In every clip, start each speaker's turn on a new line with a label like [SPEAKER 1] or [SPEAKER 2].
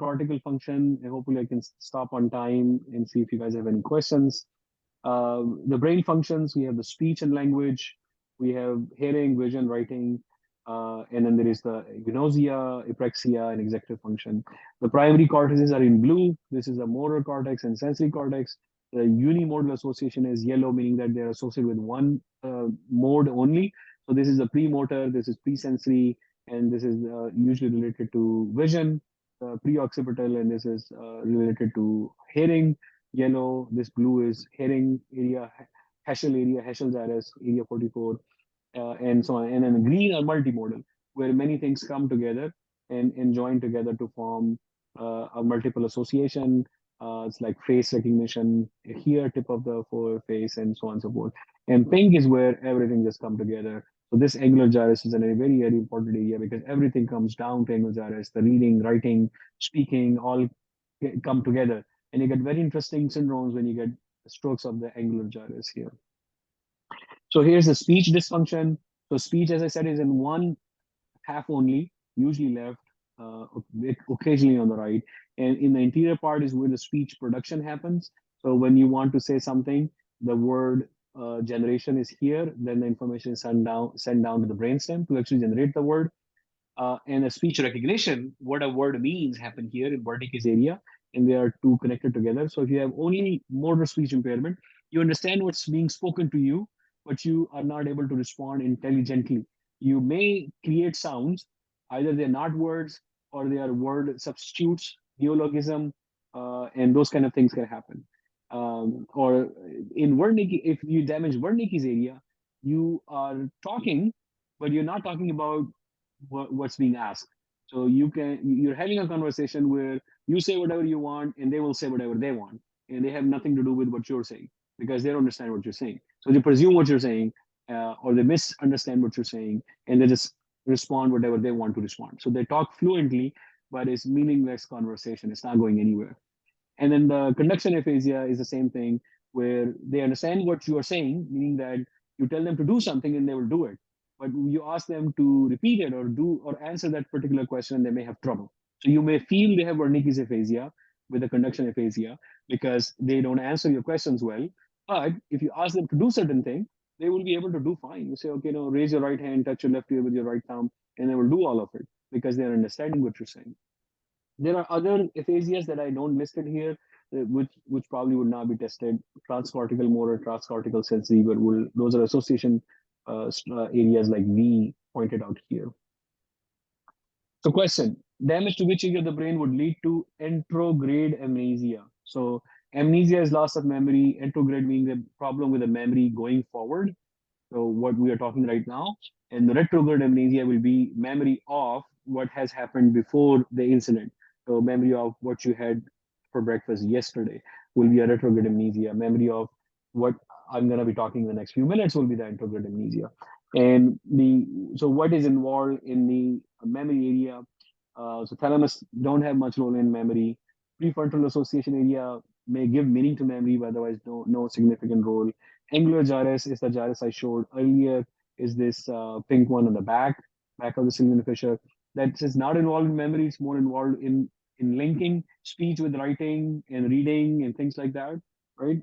[SPEAKER 1] cortical function, and hopefully I can stop on time and see if you guys have any questions. The brain functions, we have the speech and language, we have hearing, vision, writing, and then there is the gnosia, apraxia, and executive function. The primary cortices are in blue. This is the motor cortex and sensory cortex. The unimodal association is yellow, meaning that they're associated with one mode only. So this is the premotor, this is presensory, and this is usually related to vision, preoccipital, and this is related to hearing. Yellow, this blue is hearing area, Heschel gyrus, area 44, and so on. And then green are multimodal, where many things come together and join together to form a multiple association. It's like face recognition here, tip of the face, and so on and so forth. And pink is where everything just come together. So this angular gyrus is a very, very important area because everything comes down to angular gyrus. The reading, writing, speaking, all come together. And you get very interesting syndromes when you get strokes of the angular gyrus here. So here's the speech dysfunction. So speech, as I said, is in one half only, usually left, occasionally on the right. And in the anterior part is where the speech production happens. So when you want to say something, the word generation is here, then the information is sent down to the brainstem to actually generate the word. And a speech recognition, what a word means, happen here in Wernicke's area, and they are two connected together. So if you have only motor speech impairment, you understand what's being spoken to you, but you are not able to respond intelligently. You may create sounds, either they're not words or they are word substitutes, neologism, and those kind of things can happen. Or in Wernicke, if you damage Wernicke's area, you are talking, but you're not talking about what's being asked. So you're having a conversation where you say whatever you want and they will say whatever they want, and they have nothing to do with what you're saying because they don't understand what you're saying. So they presume what you're saying, or they misunderstand what you're saying, and they just respond whatever they want to respond. So they talk fluently, but it's meaningless conversation. It's not going anywhere. And then the conduction aphasia is the same thing, where they understand what you are saying, meaning that you tell them to do something and they will do it. But you ask them to repeat it or do or answer that particular question, they may have trouble. So you may feel they have Wernicke's aphasia with the conduction aphasia because they don't answer your questions well. But if you ask them to do certain thing, they will be able to do fine. You say, okay, no, raise your right hand, touch your left ear with your right thumb, and they will do all of it because they're understanding what you're saying. There are other aphasias that I don't listed here, which probably would not be tested. Transcortical motor, transcortical sensory, but those are association areas like we pointed out here. So question, damage to which area of the brain would lead to anterograde amnesia? So amnesia is loss of memory, anterograde meaning the problem with the memory going forward. So what we are talking right now, and the retrograde amnesia will be memory of what has happened before the incident. So memory of what you had for breakfast yesterday will be a retrograde amnesia. Memory of what I'm going to be talking in the next few minutes will be the anterograde amnesia. And so what is involved in the memory area? So thalamus don't have much role in memory. Prefrontal association area may give meaning to memory, but otherwise no significant role. Angular gyrus is the gyrus I showed earlier, is this pink one on the back of the Sylvian fissure. That is not involved in memory, it's more involved in linking speech with writing and reading and things like that, right?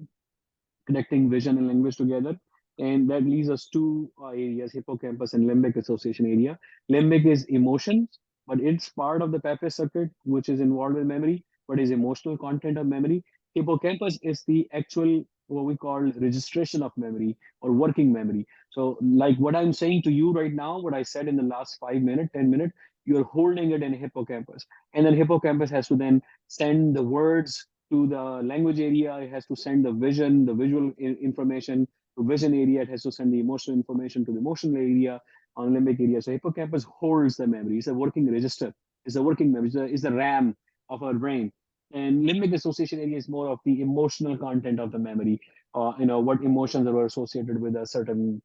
[SPEAKER 1] Connecting vision and language together. And that leads us to areas, hippocampus and limbic association area. Limbic is emotions, but it's part of the Papez circuit, which is involved in memory, but is emotional content of memory. Hippocampus is the actual, what we call registration of memory or working memory. So like what I'm saying to you right now, what I said in the last 5 minutes, 10 minutes, you're holding it in hippocampus. And then hippocampus has to then send the words to the language area. It has to send the visual information to vision area. It has to send the emotional information to the emotional area on limbic area. So hippocampus holds the memory. It's a working register. It's a working memory. It's the RAM of our brain. And limbic association area is more of the emotional content of the memory. What emotions are associated with a certain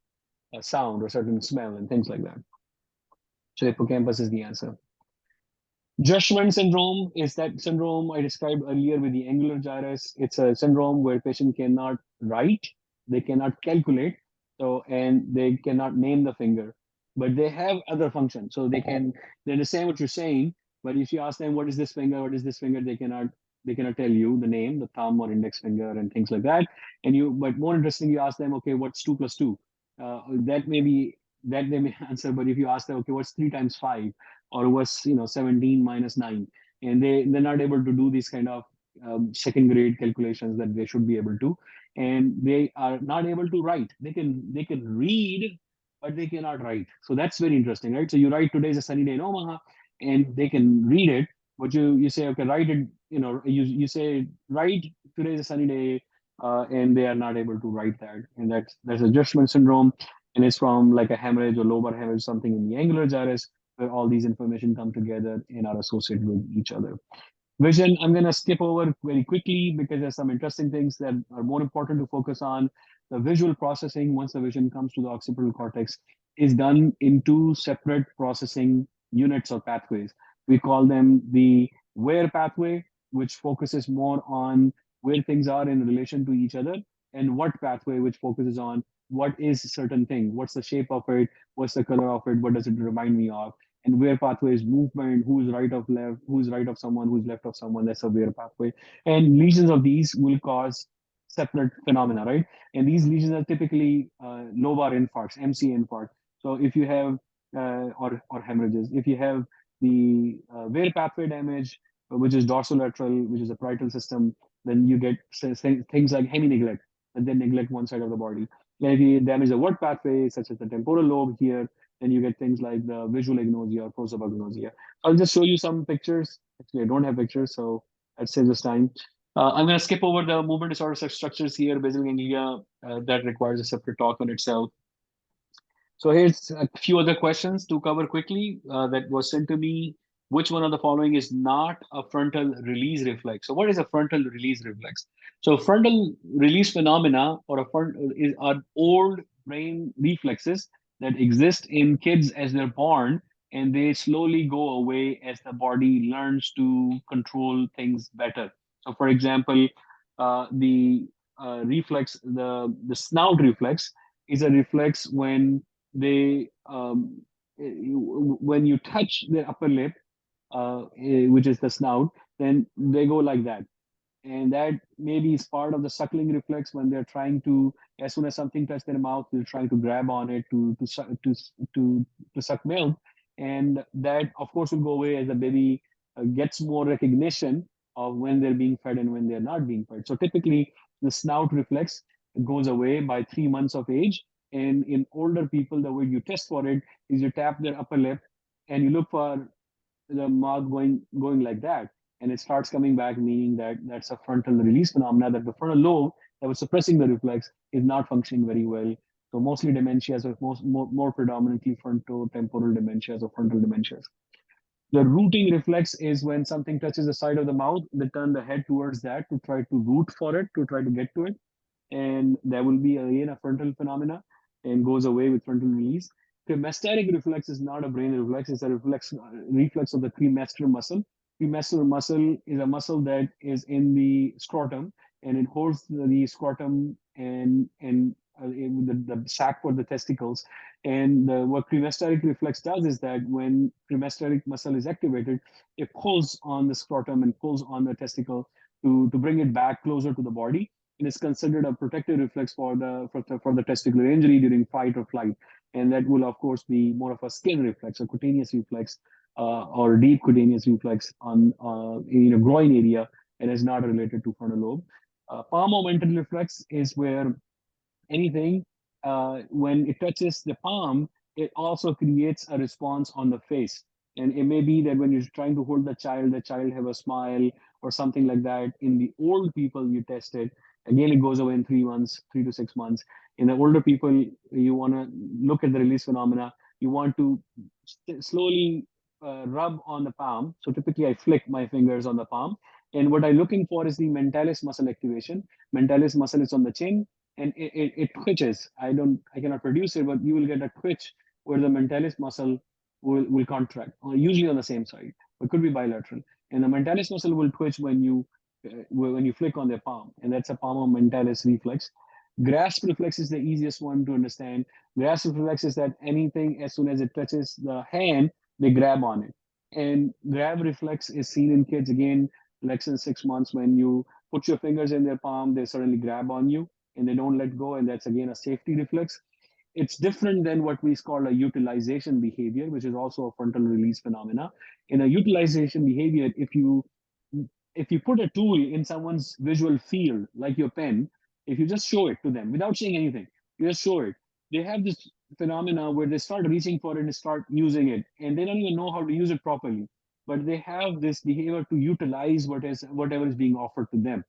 [SPEAKER 1] sound or certain smell and things like that. So hippocampus is the answer. Gershwin syndrome is that syndrome I described earlier with the angular gyrus. It's a syndrome where patient cannot write, they cannot calculate, and they cannot name the finger, but they have other functions. So they understand what you're saying, But if you ask them what is this finger, what is this finger, they cannot tell you the name, the thumb or index finger and things like that. But more interesting, you ask them, okay, what's 2 plus 2? That may be that they may answer. But if you ask them, okay, what's 3 times 5, or what's 17 minus 9, and they're not able to do these kind of second grade calculations that they should be able to, and they are not able to write. They can read, but they cannot write. So that's very interesting, right? So you write today is a sunny day in Omaha, and they can read it, but you say, okay, write it. You say write today is a sunny day, and they are not able to write that, and that's adjustment syndrome, and it's from like a hemorrhage or lobar hemorrhage, something in the angular gyrus, where all these information come together and are associated with each other. Vision, I'm going to skip over very quickly because there's some interesting things that are more important to focus on. The visual processing, once the vision comes to the occipital cortex, is done in two separate processing units or pathways. We call them the where pathway, which focuses more on where things are in relation to each other, and what pathway, which focuses on what is a certain thing, what's the shape of it, what's the color of it, what does it remind me of, and where pathway is movement, who's right of left, who's right of someone, who's left of someone, that's a where pathway. And lesions of these will cause separate phenomena, right? And these lesions are typically lobar infarcts, MC infarct. So if you have, or hemorrhages, if you have the where pathway damage, which is dorsolateral, which is a parietal system, then you get things like hemi-neglect, and then neglect one side of the body. And if you damage the what pathway, such as the temporal lobe here, then you get things like the visual agnosia or prosopagnosia. I'll just show you some pictures. Actually, I don't have pictures, so that saves us time. I'm going to skip over the movement disorder structures here, basal ganglia, that requires a separate talk on itself. So here's a few other questions to cover quickly that was sent to me. Which one of the following is not a frontal release reflex? So what is a frontal release reflex? So frontal release phenomena or are old brain reflexes that exist in kids as they're born, and they slowly go away as the body learns to control things better. So for example, the reflex, the snout reflex is a reflex they when you touch their upper lip, which is the snout, then they go like that. And that maybe is part of the suckling reflex when they're trying to, as soon as something touches their mouth, they're trying to grab on it to suck milk. And that, of course, will go away as the baby gets more recognition of when they're being fed and when they're not being fed. So typically, the snout reflex goes away by 3 months of age. And in older people, the way you test for it is you tap their upper lip and you look for the mouth going like that, and it starts coming back, meaning that that's a frontal release phenomena, that the frontal lobe that was suppressing the reflex is not functioning very well. So mostly dementias, or more predominantly frontotemporal dementias or frontal dementias. The rooting reflex is when something touches the side of the mouth, they turn the head towards that to try to root for it, to try to get to it. And there will be again a frontal phenomena and goes away with frontal release. Cremastatic reflex is not a brain reflex, it's a reflex of the cremaster muscle. Cremaster muscle is a muscle that is in the scrotum, and it holds the scrotum and the sac for the testicles. And what cremastatic reflex does is that when cremastatic muscle is activated, it pulls on the scrotum and pulls on the testicle to bring it back closer to the body. It is considered a protective reflex for the testicular injury during fight or flight. And that will, of course, be more of a skin reflex, a cutaneous reflex, or deep cutaneous reflex on in a groin area, and is not related to frontal lobe. Palmomental reflex is where anything, when it touches the palm, it also creates a response on the face. And it may be that when you're trying to hold the child have a smile or something like that. In the old people you tested, again, it goes away in 3 months, 3 to 6 months. In the older people, you want to look at the release phenomena. You want to slowly rub on the palm. So typically I flick my fingers on the palm. And what I'm looking for is the mentalis muscle activation. Mentalis muscle is on the chin, and it twitches. I cannot produce it, but you will get a twitch where the mentalis muscle will contract, usually on the same side. It could be bilateral. And the mentalis muscle will twitch when you flick on their palm, and that's a palmomentalis reflex. Grasp reflex is the easiest one to understand. Grasp reflex is that anything, as soon as it touches the hand, they grab on it. And grab reflex is seen in kids again, less than 6 months. When you put your fingers in their palm, they suddenly grab on you and they don't let go. And that's again a safety reflex. It's different than what we call a utilization behavior, which is also a frontal release phenomena. In a utilization behavior, if you put a tool in someone's visual field, like your pen, if you just show it to them without saying anything, you just show it, they have this phenomena where they start reaching for it and start using it, and they don't even know how to use it properly. But they have this behavior to utilize whatever is being offered to them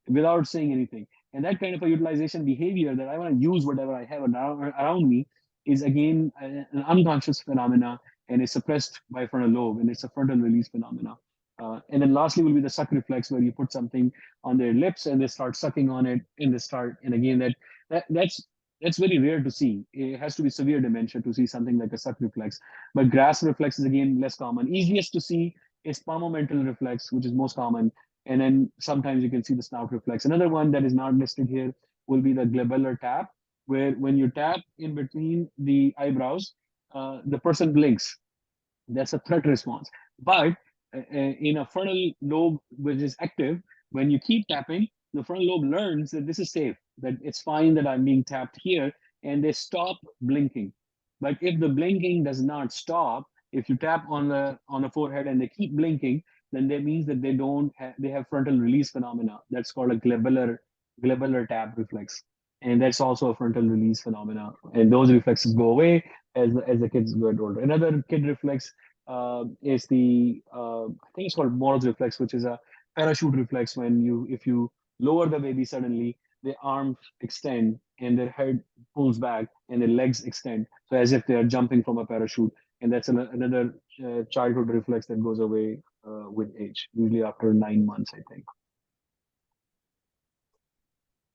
[SPEAKER 1] without saying anything. And that kind of a utilization behavior, that I want to use whatever I have around me, is again an unconscious phenomena, and is suppressed by frontal lobe, and it's a frontal release phenomena. And then lastly will be the suck reflex, where you put something on their lips and they start sucking on it, and they start, and again that's very rare to see. It has to be severe dementia to see something like a suck reflex. But grasp reflex is again less common. Easiest to see is palmomental reflex, which is most common. And then sometimes you can see the snout reflex. Another one that is not listed here will be the glabellar tap, where when you tap in between the eyebrows, the person blinks. That's a threat response. But in a frontal lobe which is active, when you keep tapping, the frontal lobe learns that this is safe, that it's fine that I'm being tapped here, and they stop blinking. But if the blinking does not stop, if you tap on the forehead and they keep blinking, then that means that they have frontal release phenomena. That's called a glabellar tap reflex, and that's also a frontal release phenomena. And those reflexes go away as the kids get older. Another kid reflex is I think it's called Morse reflex, which is a parachute reflex. When if you lower the baby suddenly, their arms extend and their head pulls back and their legs extend, so as if they are jumping from a parachute. And that's another childhood reflex that goes away with age, usually after 9 months, I think.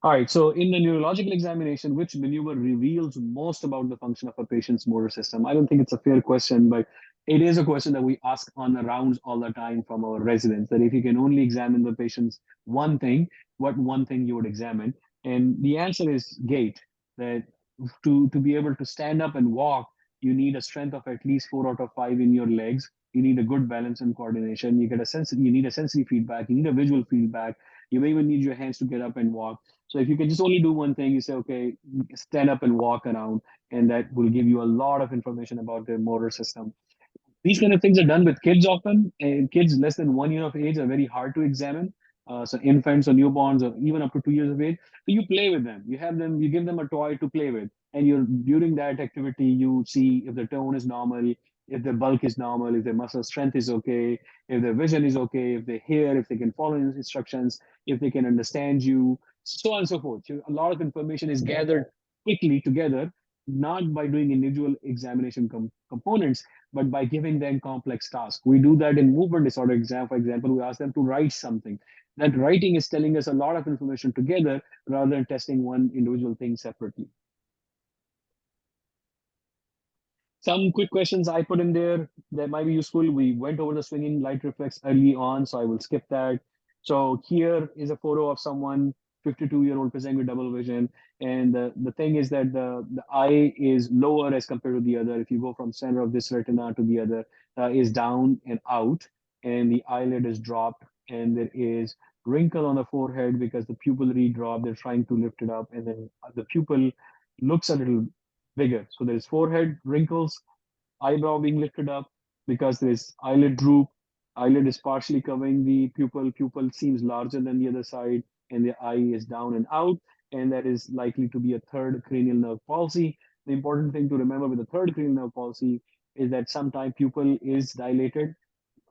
[SPEAKER 1] All right, so in the neurological examination, which maneuver reveals most about the function of a patient's motor system? I don't think it's a fair question, but it is a question that we ask on the rounds all the time from our residents, that if you can only examine the patient's one thing, what one thing you would examine? And the answer is gait, that to be able to stand up and walk, you need a strength of at least 4 out of 5 in your legs. You need a good balance and coordination. You need a sensory feedback. You need a visual feedback. You may even need your hands to get up and walk. So if you can just only do one thing, you say, okay, stand up and walk around, and that will give you a lot of information about their motor system. These kind of things are done with kids often, and kids less than 1 year of age are very hard to examine. So infants or newborns or even up to 2 years of age. So you play with them. You give them a toy to play with, and during that activity you see if the tone is normal, if the bulk is normal, if their muscle strength is okay, if their vision is okay, if they hear, if they can follow instructions, if they can understand you, so on and so forth. So a lot of information is gathered quickly together, not by doing individual examination components, but by giving them complex tasks. We do that in movement disorder exam, for example. We ask them to write something. That writing is telling us a lot of information together rather than testing one individual thing separately. Some quick questions I put in there that might be useful. We went over the swinging light reflex early on, so I will skip that. So here is a photo of someone, 52-year-old, presenting with double vision. And the thing is that the eye is lower as compared to the other. If you go from center of this retina to the other, is down and out, and the eyelid is dropped, and there is wrinkle on the forehead because the pupillary drop. They're trying to lift it up, and then the pupil looks a little bigger. So there's forehead wrinkles, eyebrow being lifted up because there's eyelid droop. Eyelid is partially covering the pupil. Pupil seems larger than the other side, and the eye is down and out. And that is likely to be a third cranial nerve palsy. The important thing to remember with the third cranial nerve palsy is that sometimes pupil is dilated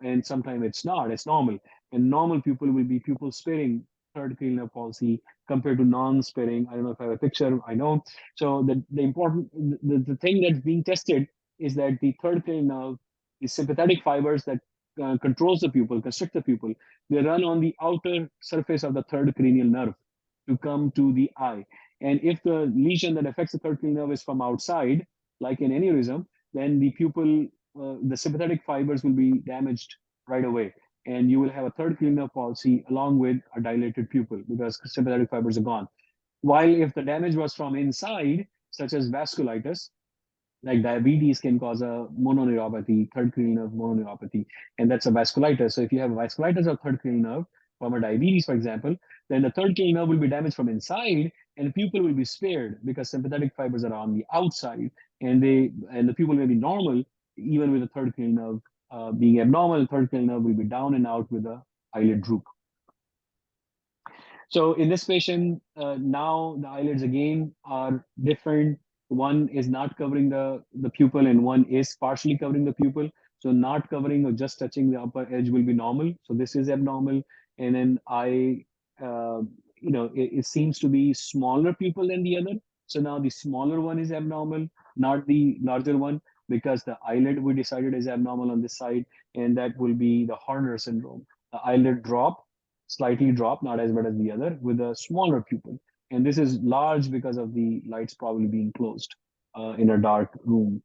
[SPEAKER 1] and sometimes it's not. It's normal. And normal pupil will be pupil sparing third cranial palsy compared to non-sparing. I don't know if I have a picture. I know. So the thing that's being tested is that the third cranial nerve, the sympathetic fibers that controls the pupil, constrict the pupil, they run on the outer surface of the third cranial nerve to come to the eye. And if the lesion that affects the third cranial nerve is from outside, like in aneurysm, then the sympathetic fibers will be damaged right away. And you will have a third cranial nerve palsy along with a dilated pupil because sympathetic fibers are gone. While if the damage was from inside, such as vasculitis, Like diabetes can cause a mononeuropathy, third cranial nerve mononeuropathy, and that's a vasculitis. So if you have a vasculitis of third cranial nerve from a diabetes, for example, then the third cranial nerve will be damaged from inside, and the pupil will be spared because sympathetic fibers are on the outside, and the pupil may be normal even with the third cranial nerve being abnormal. The third cranial nerve will be down and out with the eyelid droop. So in this patient, now the eyelids again are different. One is not covering the pupil and one is partially covering the pupil. So not covering or just touching the upper edge will be normal. So this is abnormal. And then uh, it seems to be smaller pupil than the other. So now the smaller one is abnormal, not the larger one, because the eyelid we decided is abnormal on this side, and that will be the Horner syndrome. The eyelid drop slightly drop, not as bad as the other, with a smaller pupil. And this is large because of the lights probably being closed in a dark room.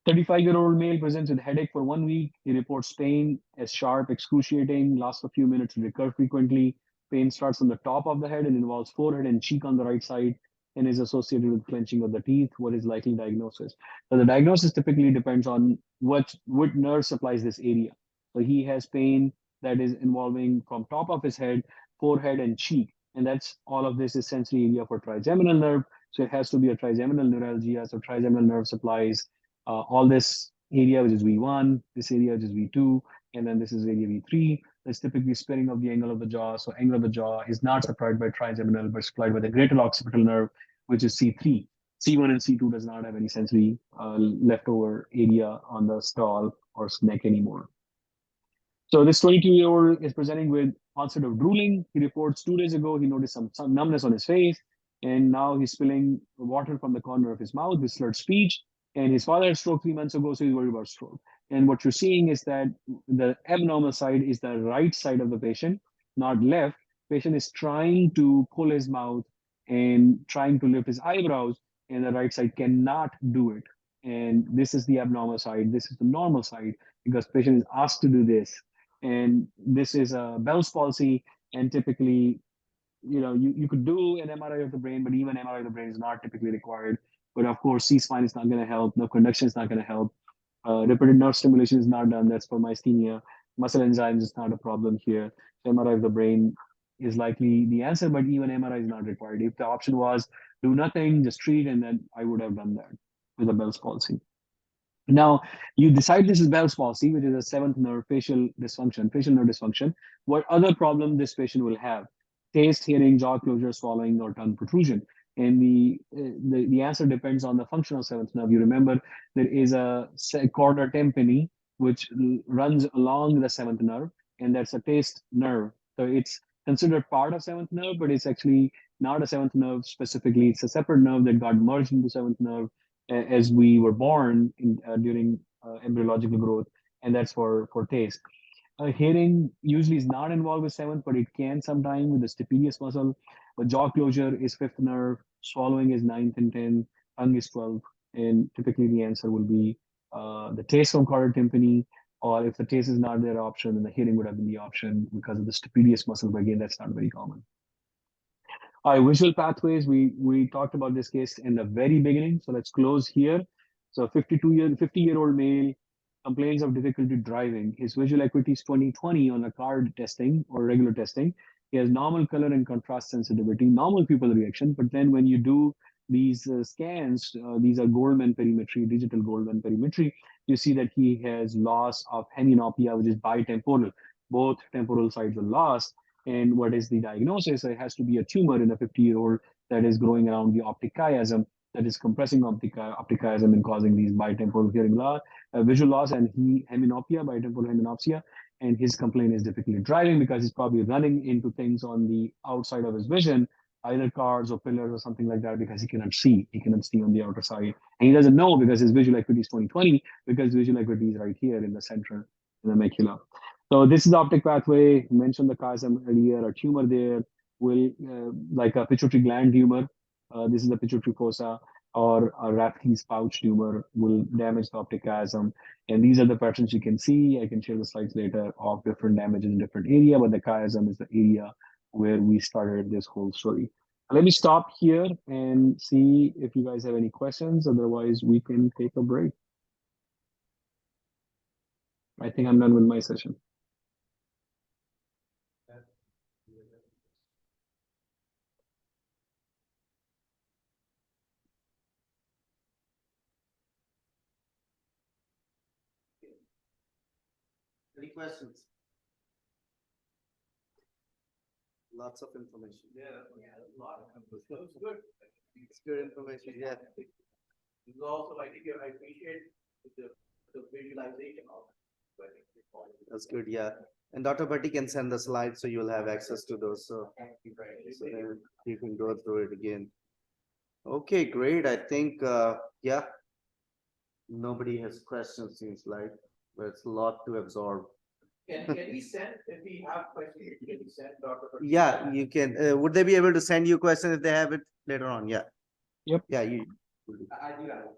[SPEAKER 1] 35-year-old male presents with headache for 1 week. He reports pain as sharp, excruciating, lasts a few minutes, recur frequently. Pain starts on the top of the head and involves forehead and cheek on the right side and is associated with clenching of the teeth. What is likely diagnosis? So the diagnosis typically depends on what nerve supplies this area. So he has pain that is involving from top of his head, forehead, and cheek. And that's all of this is sensory area for trigeminal nerve. So it has to be a trigeminal neuralgia. So trigeminal nerve supplies all this area, which is V1, this area, which is V2, and then this is area V3. That's typically spinning of the angle of the jaw. So angle of the jaw is not supplied by trigeminal, but supplied by the greater occipital nerve, which is C3. C1 and C2 does not have any sensory leftover area on the stall or neck anymore. So this 22-year-old is presenting with onset of drooling. He reports 2 days ago he noticed some numbness on his face, and now he's spilling water from the corner of his mouth with slurred speech. And his father had stroke 3 months ago, so he's worried about stroke. And what you're seeing is that the abnormal side is the right side of the patient, not left. Patient is trying to pull his mouth and trying to lift his eyebrows, and the right side cannot do it. And this is the abnormal side. This is the normal side because patient is asked to do this, and this is a Bell's palsy. And typically, you could do an MRI of the brain, but even MRI of the brain is not typically required. But of course, C-spine is not going to help. No conduction is not going to help. Repeated nerve stimulation is not done. That's for myasthenia. Muscle enzymes is not a problem here. So MRI of the brain is likely the answer, but even MRI is not required. If the option was do nothing, just treat, and then I would have done that with a Bell's palsy. Now, you decide this is Bell's palsy, which is a seventh nerve facial nerve dysfunction. What other problem this patient will have? Taste, hearing, jaw closure, swallowing, or tongue protrusion. And the answer depends on the function of seventh nerve. You remember there is a corda tympani, which runs along the seventh nerve, and that's a taste nerve. So it's considered part of seventh nerve, but it's actually not a seventh nerve specifically. It's a separate nerve that got merged into seventh nerve as we were born during embryological growth, and that's for taste. Hearing usually is not involved with seventh, but it can sometime with the stapedius muscle. But jaw closure is fifth nerve, swallowing is ninth and 10, tongue is 12, and typically the answer will be the taste from choroid tympani, or if the taste is not their option, then the hearing would have been the option because of the stapedius muscle, but again, that's not very common. Visual pathways, we talked about this case in the very beginning, so let's close here. So 50-year-old male complains of difficulty driving. His visual acuity is 20/20 on a card testing or regular testing. He has normal color and contrast sensitivity, normal pupil reaction, but then when you do these scans, these are Goldman perimetry, digital Goldman perimetry, you see that he has loss of hemianopia, which is bitemporal. Both temporal sides are lost. And what is the diagnosis? It has to be a tumor in a 50-year-old that is growing around the optic chiasm, that is compressing optic chiasm and causing these bitemporal hearing loss, visual loss, and hemianopia, bitemporal hemianopsia. And his complaint is difficulty driving because he's probably running into things on the outside of his vision, either cars or pillars or something like that, because he cannot see. He cannot see on the outer side. And he doesn't know because his visual acuity is 20/20, because visual acuity is right here in the center, in the macula. So this is the optic pathway. I mentioned the chiasm earlier. A tumor there will, like a pituitary gland tumor, this is the pituitary fossa, or a Rathke's pouch tumor will damage the optic chiasm. And these are the patterns you can see. I can share the slides later of different damages in different area, but the chiasm is the area where we started this whole story. Let me stop here and see if you guys have any questions. Otherwise, we can take a break. I think I'm done with my session.
[SPEAKER 2] Any questions? Lots of information.
[SPEAKER 3] Yeah, a lot of information. That was good.
[SPEAKER 2] It's good information. Yeah.
[SPEAKER 3] It's also, I think, I appreciate the visualization of it.
[SPEAKER 2] That's good. Yeah. And Dr. Bhatti can send the slides, so you'll have access to those. So, so then you can go through it again. Okay, great. I think, yeah. Nobody has questions, seems like, but it's a lot to absorb.
[SPEAKER 3] Can we send, if we have questions, can we send Dr. Bhatti?
[SPEAKER 2] Yeah, you can. Would they be able to send you questions if they have it later on? Yeah.
[SPEAKER 1] Yep.
[SPEAKER 2] Yeah, you.
[SPEAKER 3] I do have it.